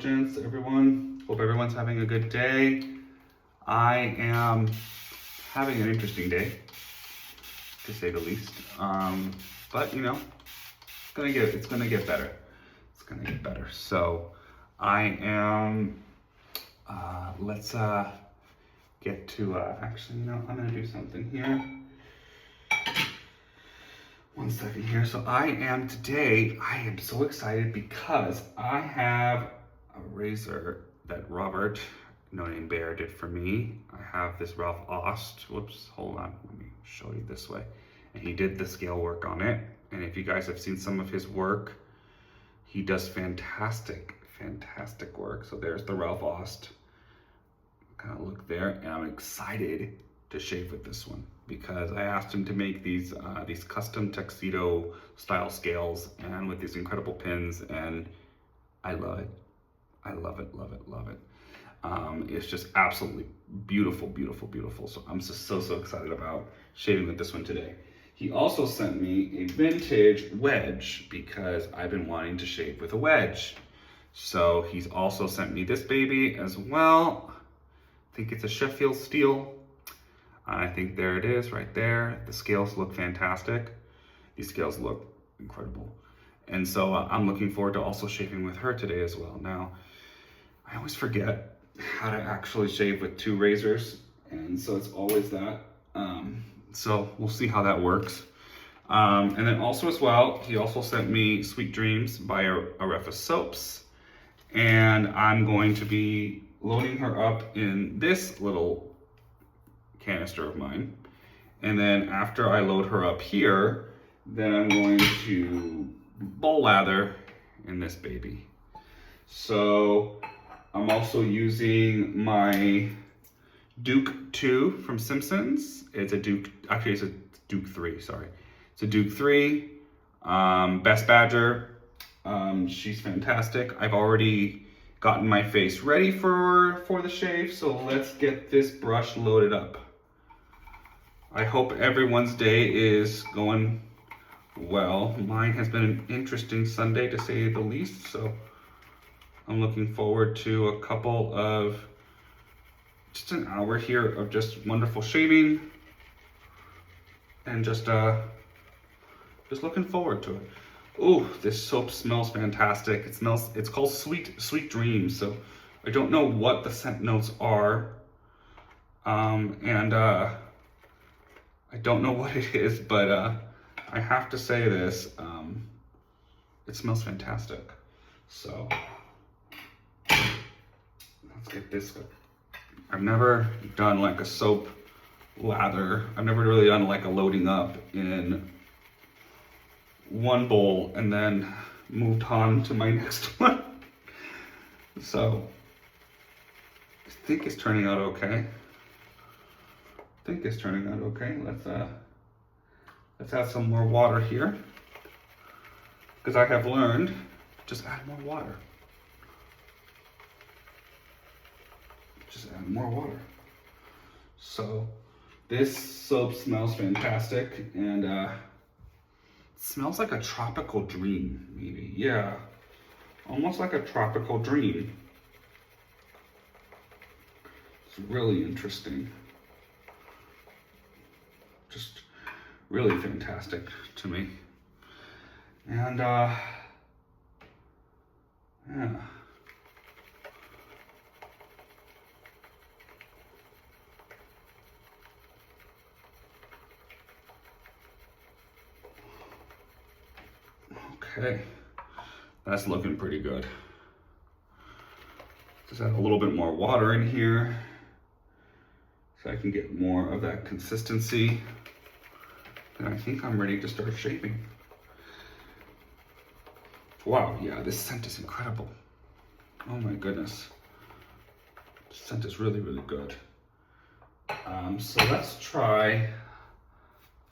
gents, everyone. Hope everyone's having a good day. I am having an interesting day, to say the least. But you know, it's gonna get better. It's gonna get better. So I am. Let's get to. Actually, you know, I'm gonna do something here. One second here. So I am so excited because I have a razor that Robert, no name Bear, did for me. I have this Ralf Aust. Whoops, hold on. Let me show you this way. And he did the scale work on it. And if you guys have seen some of his work, he does fantastic work. So there's the Ralf Aust. Kind of look there, and I'm excited to shave with this one because I asked him to make these custom tuxedo style scales and with these incredible pins, and I love it. I love it. It's just absolutely beautiful. So I'm just so excited about shaving with this one today. He also sent me a vintage wedge because I've been wanting to shave with a wedge. So he's also sent me this baby as well. I think it's a Sheffield steel. I think there it is right there. The scales look fantastic. These scales look incredible. And so I'm looking forward to also shaving with her today as well. Now, I always forget how to actually shave with two razors. And so it's always that. So we'll see how that works. And then also as well, he also sent me Sweet Dreams by Arefa Soaps. And I'm going to be loading her up in this little canister of mine. And then after I load her up here, then I'm going to bowl lather in this baby. So I'm also using my Duke 2 from Simpsons. It's a Duke 3, sorry. It's a Duke 3, Best Badger. She's fantastic. I've already gotten my face ready for the shave, so let's get this brush loaded up. I hope everyone's day is going well. Mine has been an interesting Sunday to say the least, so I'm looking forward to a couple of, just an hour here of just wonderful shaving and just looking forward to it. Oh, this soap smells fantastic. It's called Sweet Dreams. So I don't know what the scent notes are. I don't know what it is, but I have to say this, it smells fantastic. So let's get this. I've never done like a soap lather. I've never really done like a loading up in one bowl and then moved on to my next one. So I think it's turning out okay. Let's add some more water here because I have learned just add more water. So this soap smells fantastic, and it smells like a tropical dream, maybe. Yeah, almost like a tropical dream. It's really interesting. Just really fantastic to me. And yeah. Okay, that's looking pretty good. Just add a little bit more water in here so I can get more of that consistency. And I think I'm ready to start shaving. Wow, yeah, this scent is incredible. Oh my goodness. This scent is really good. So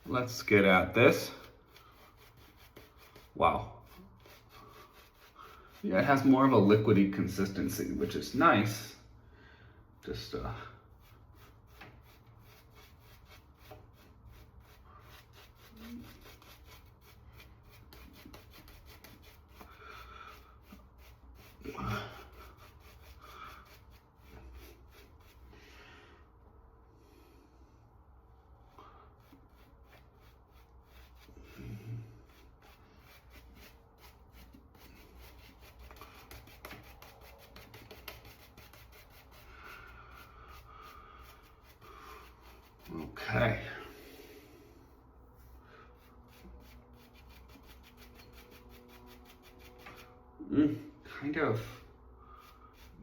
let's get at this. Wow. Yeah, it has more of a liquidy consistency, which is nice. Just Okay. Kind of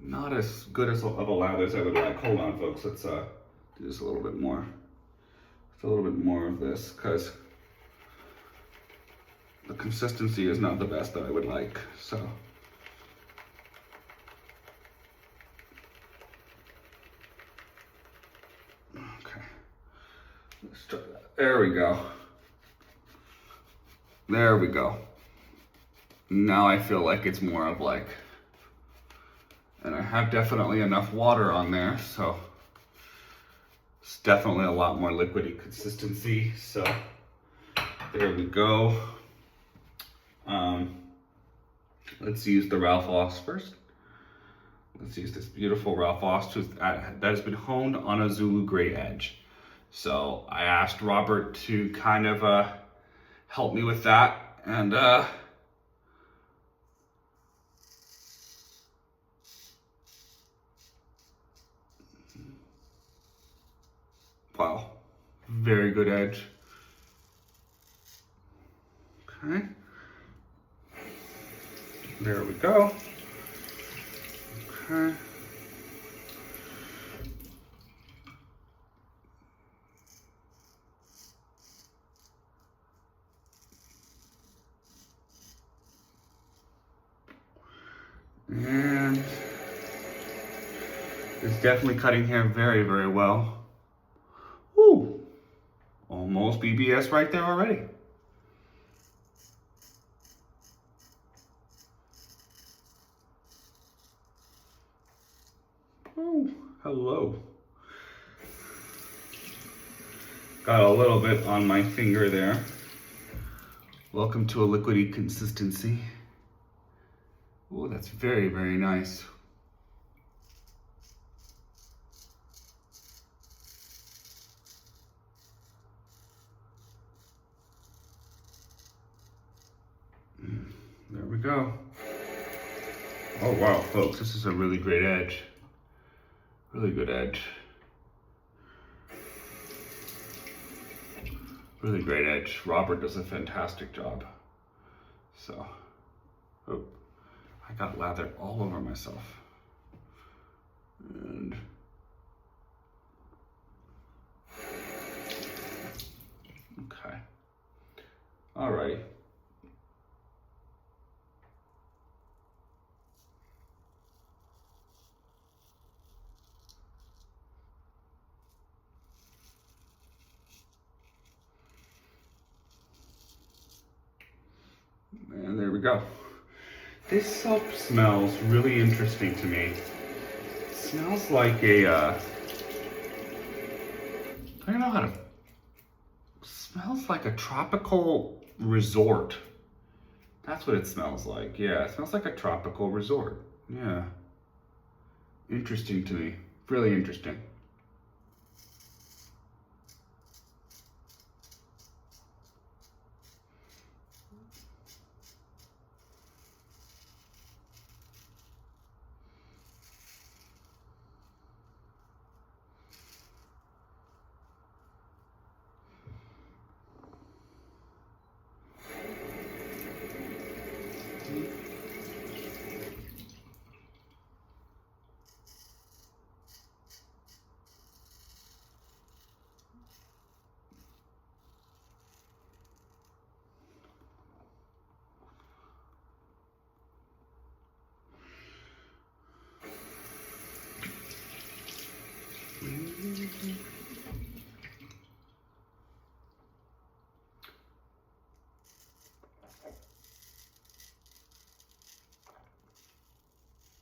not as good as of a lather as I would like. Hold on, folks. Let's do this a little bit more. It's a little bit more of this because the consistency is not the best that I would like. So. Okay. Let's try that. There we go. There we go. Now I feel like it's more of like, and I have definitely enough water on there, so it's definitely a lot more liquidy consistency. So there we go. Let's use the Ralf Aust first. Let's use this beautiful Ralf Aust that has been honed on a Zulu Grey edge. So I asked Robert to kind of help me with that, and wow, very good edge. Okay, there we go. Okay. And it's definitely cutting hair very, very well. Woo! Almost BBS right there already. Oh, hello. Got a little bit on my finger there. Welcome to a liquidy consistency. Oh, that's very, very nice. There we go. Oh wow, folks, this is a really great edge. Really good edge. Really great edge. Robert does a fantastic job. So, oh, I got lather all over myself. And okay. Alrighty. And there we go. This soap smells really interesting to me. It smells like a, I don't know how to, smells like a tropical resort. That's what it smells like. Yeah, it smells like a tropical resort. Yeah. Interesting to me. Really interesting.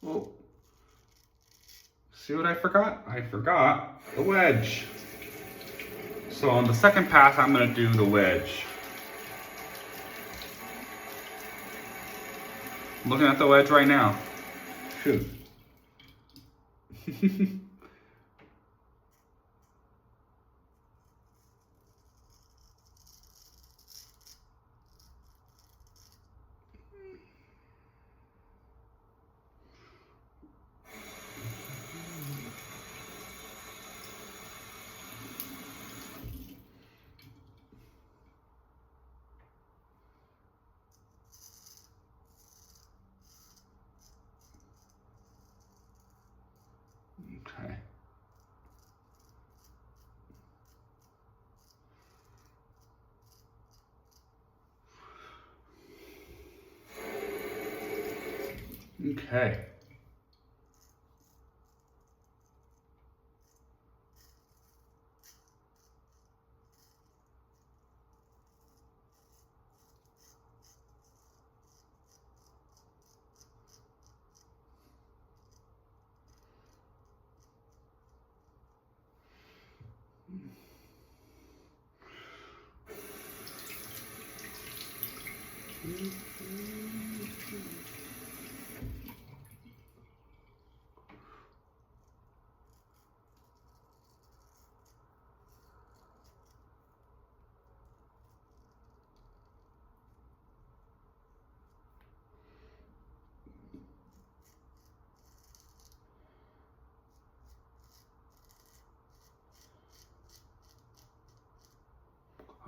Oh, see what I forgot? I forgot the wedge. So on the second pass, I'm gonna do the wedge. I'm looking at the wedge right now. Shoot. Okay. Okay.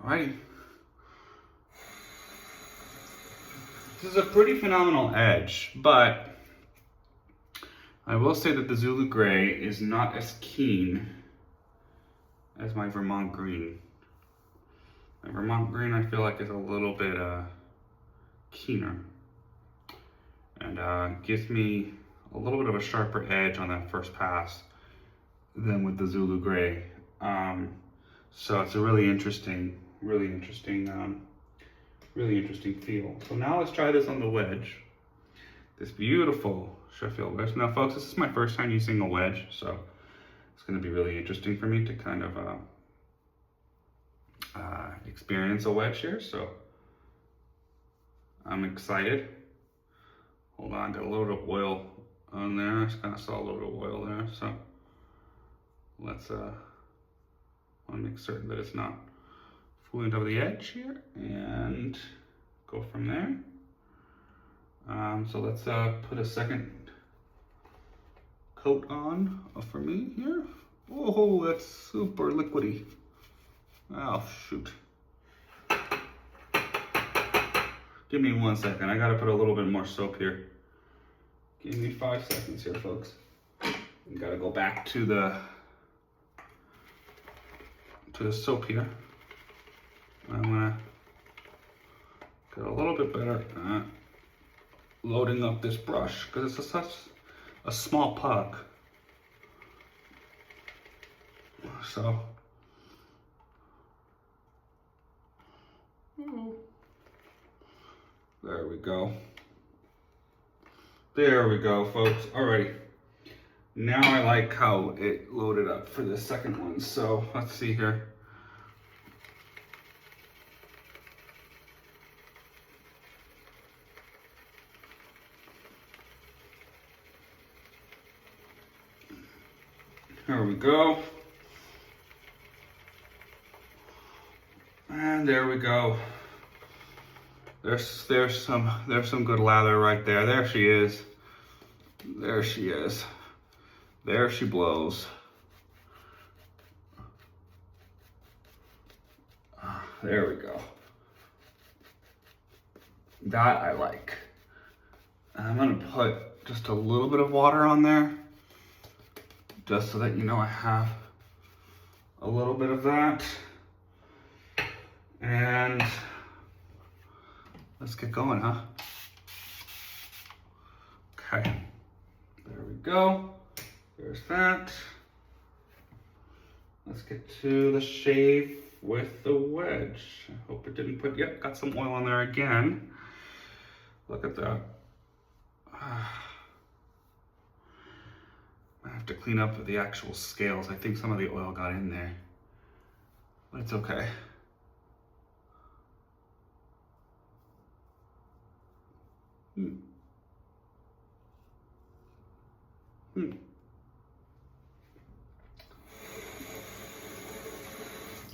Alrighty. This is a pretty phenomenal edge, but I will say that the Zulu Grey is not as keen as my Vermont Green. My Vermont Green I feel like is a little bit keener and gives me a little bit of a sharper edge on that first pass than with the Zulu Grey. So it's a really interesting feel. So now let's try this on the wedge. This beautiful Sheffield wedge. Now folks, this is my first time using a wedge, so it's gonna be really interesting for me to kind of experience a wedge here, so I'm excited. Hold on, got a little bit of oil on there. I just kind of saw a little bit of oil there, so let's want to make certain that it's not fooling over the edge here and go from there. So let's put a second coat on for me here. Oh, that's super liquidy. Oh, shoot. Give me 1 second. I gotta put a little bit more soap here. Give me 5 seconds here, folks. We gotta go back to the soap here. I'm gonna get a little bit better at loading up this brush because it's such a small puck. So, there we go. There we go, folks. Alrighty. Now I like how it loaded up for the second one. So let's see here. There we go. And there we go. There's some good lather right there. There she is. There she is. There she blows. There we go. That I like. I'm gonna put just a little bit of water on there, just so that you know I have a little bit of that. And let's get going, huh? Okay, there we go. There's that. Let's get to the shave with the wedge. I hope it didn't put, yep, got some oil on there again. Look at that. I have to clean up the actual scales. I think some of the oil got in there, but it's okay.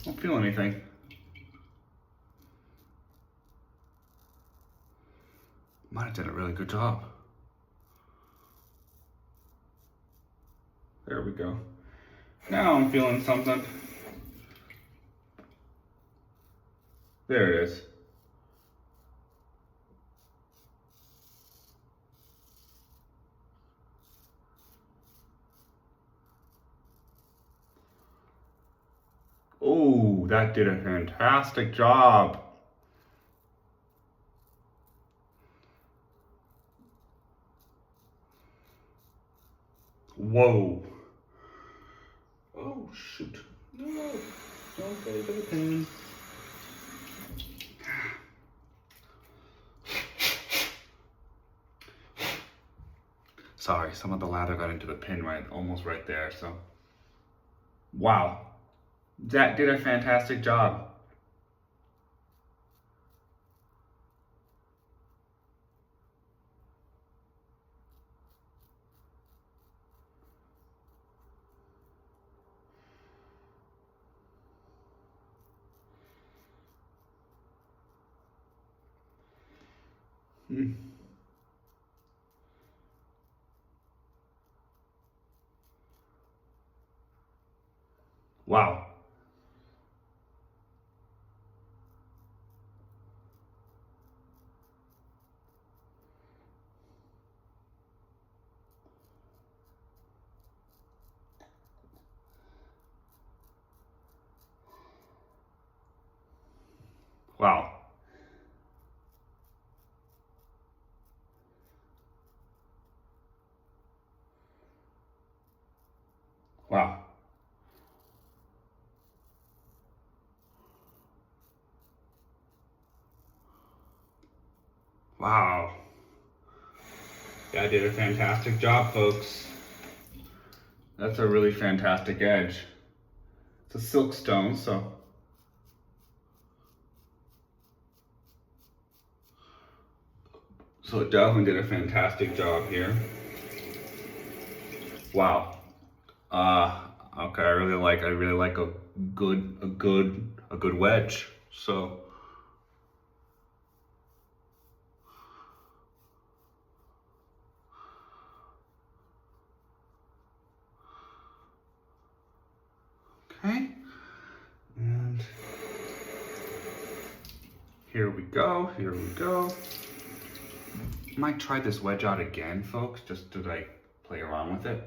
Don't feel anything. Might have done a really good job. There we go. Now I'm feeling something. There it is. Oh, that did a fantastic job. Whoa. Oh, shoot. No, don't go to the pin. Sorry, some of the lather got into the pin almost right there, so. Wow. That did a fantastic job. Wow. Wow. Wow. Wow. That did a fantastic job, folks. That's a really fantastic edge. It's a silk stone, so. So it definitely did a fantastic job here. Wow. Okay, I really like a good wedge. So. Okay. And here we go, here we go. Might try this wedge out again, folks, just to like play around with it.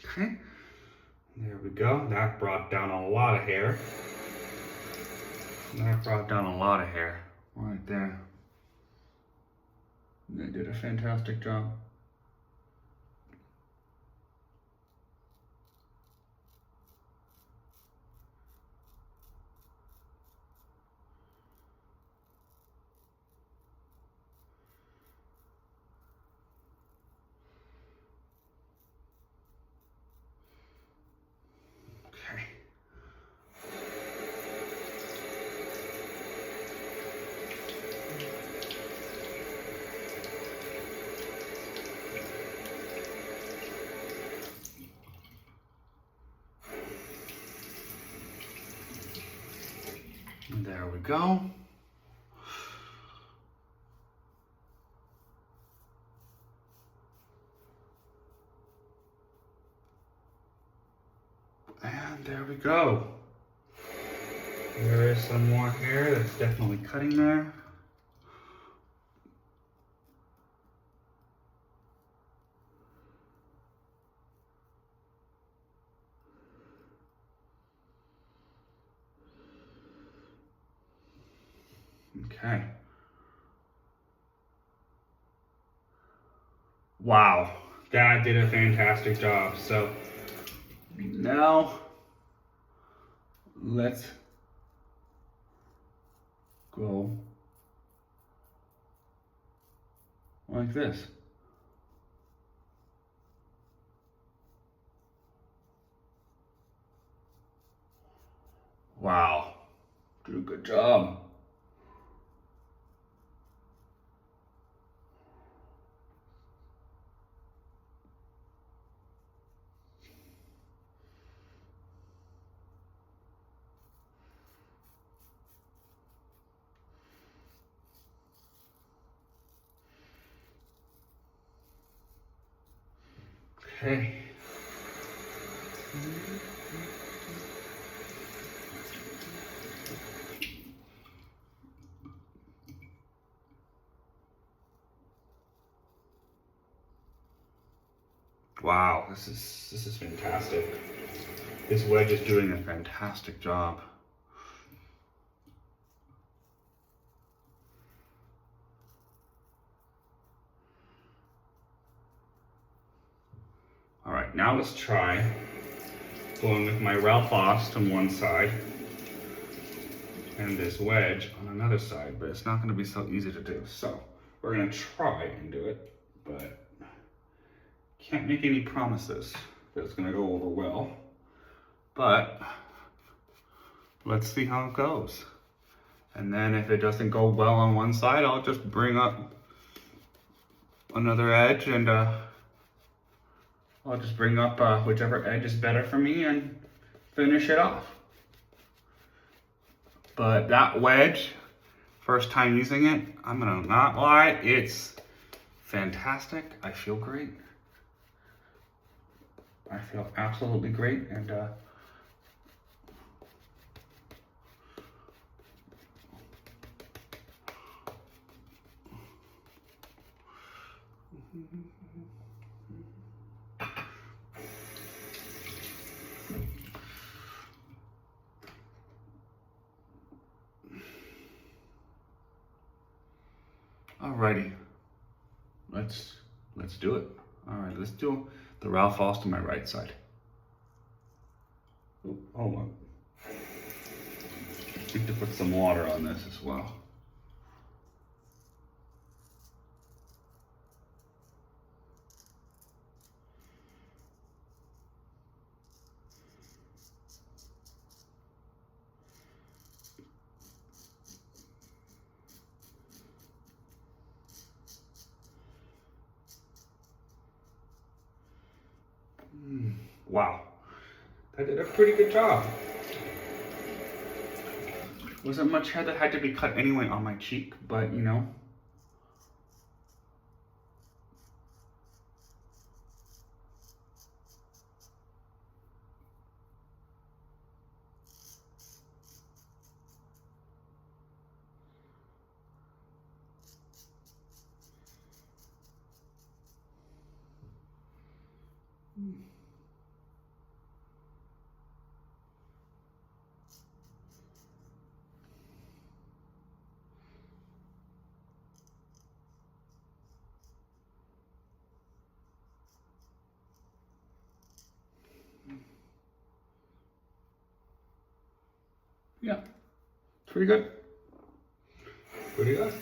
Okay, there we go. That brought down a lot of hair. That brought down a lot of hair right there. They did a fantastic job. Okay. There we go. And there we go. There is some more hair that's definitely cutting there. Okay. Wow, that did a fantastic job. So now let's go like this. Wow, did a good job. Okay. this is fantastic. This wedge is doing a fantastic job. All right, now let's try going with my Ralf Aust on one side and this wedge on another side, but it's not going to be so easy to do. So we're going to try and do it, but can't make any promises that it's going to go over well. But let's see how it goes. And then if it doesn't go well on one side, I'll just bring up another edge and I'll just bring up whichever edge is better for me and finish it off. But that wedge, first time using it, I'm gonna not lie, it's fantastic. I feel great. I feel absolutely great, and alrighty, let's do it. All right, let's do the Ralf Aust on my right side. Oh, hold on. I need to put some water on this as well. Wow, that did a pretty good job. Wasn't much hair that had to be cut anyway on my cheek, but you know. Yeah, pretty good. Pretty good.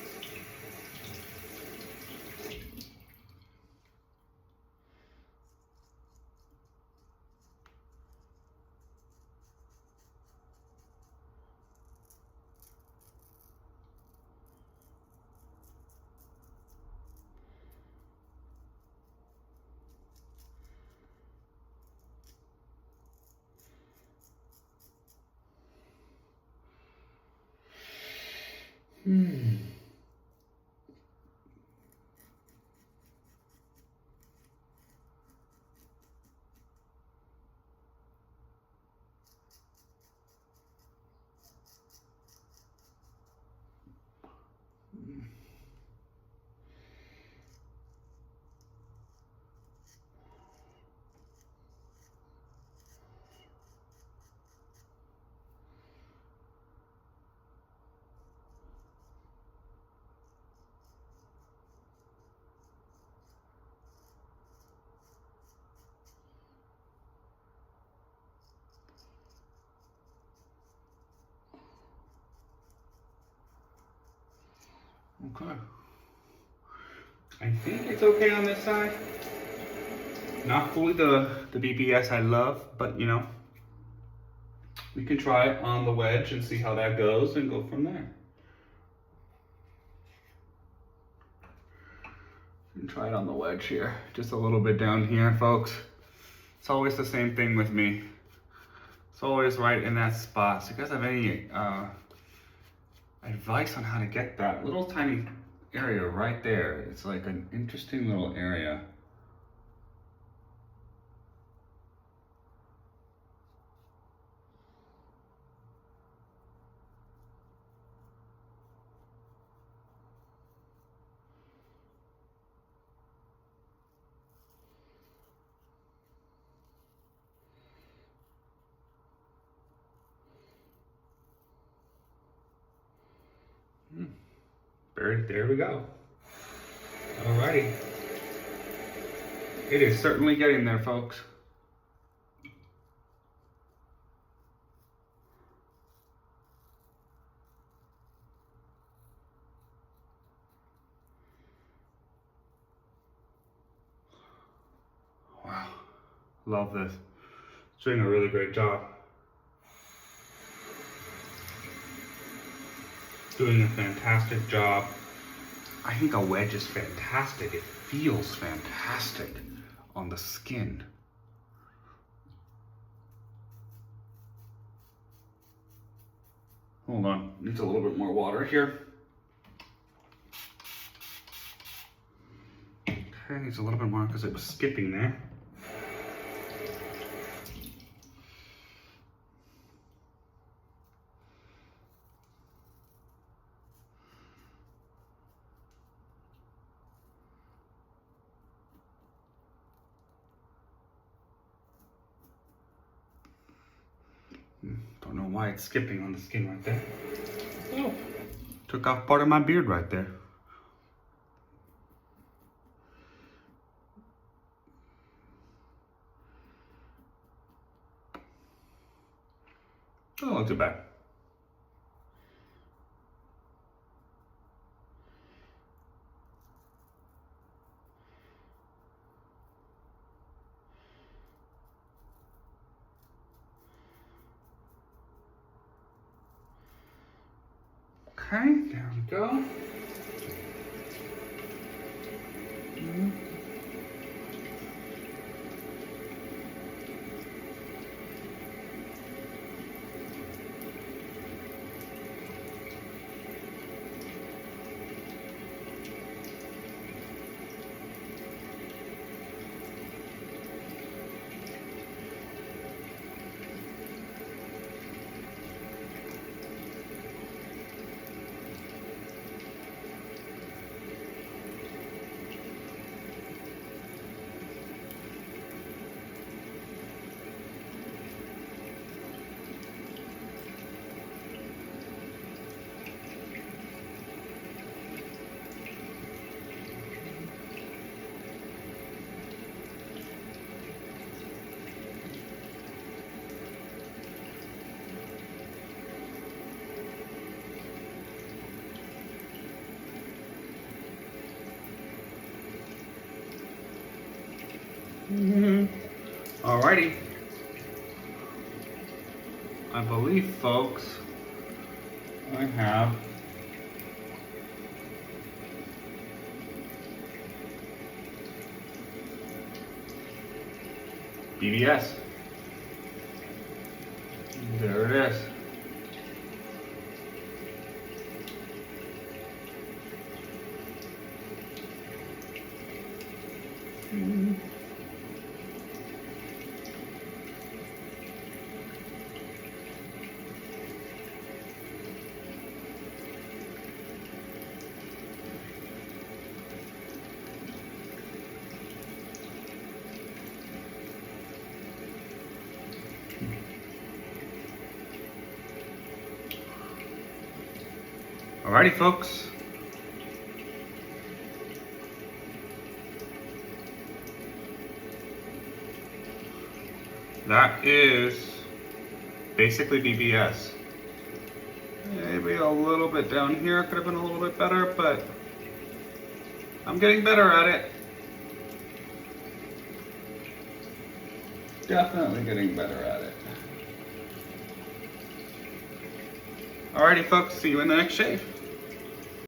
Okay. I think it's okay on this side. Not fully the BBS I love, but you know, we can try it on the wedge and see how that goes and go from there. You can try it on the wedge here, just a little bit down here, folks. It's always the same thing with me. It's always right in that spot. So if you guys have any advice on how to get that little tiny area right there, it's like an interesting little area. There we go. Alrighty. It is certainly getting there, folks. Wow. Love this. It's doing a really great job. Doing a fantastic job. I think a wedge is fantastic. It feels fantastic on the skin. Hold on, needs a little bit more water here. Okay, needs a little bit more because it was skipping there. Don't know why it's skipping on the skin right there. Oh, took off part of my beard right there. Oh, not too bad. Okay, there we go. Alrighty. I believe, folks, I have BBS. There it is. Alrighty, folks. That is basically BBS. Maybe a little bit down here could have been a little bit better, but I'm getting better at it. Definitely getting better at it. Alrighty, folks, see you in the next shave.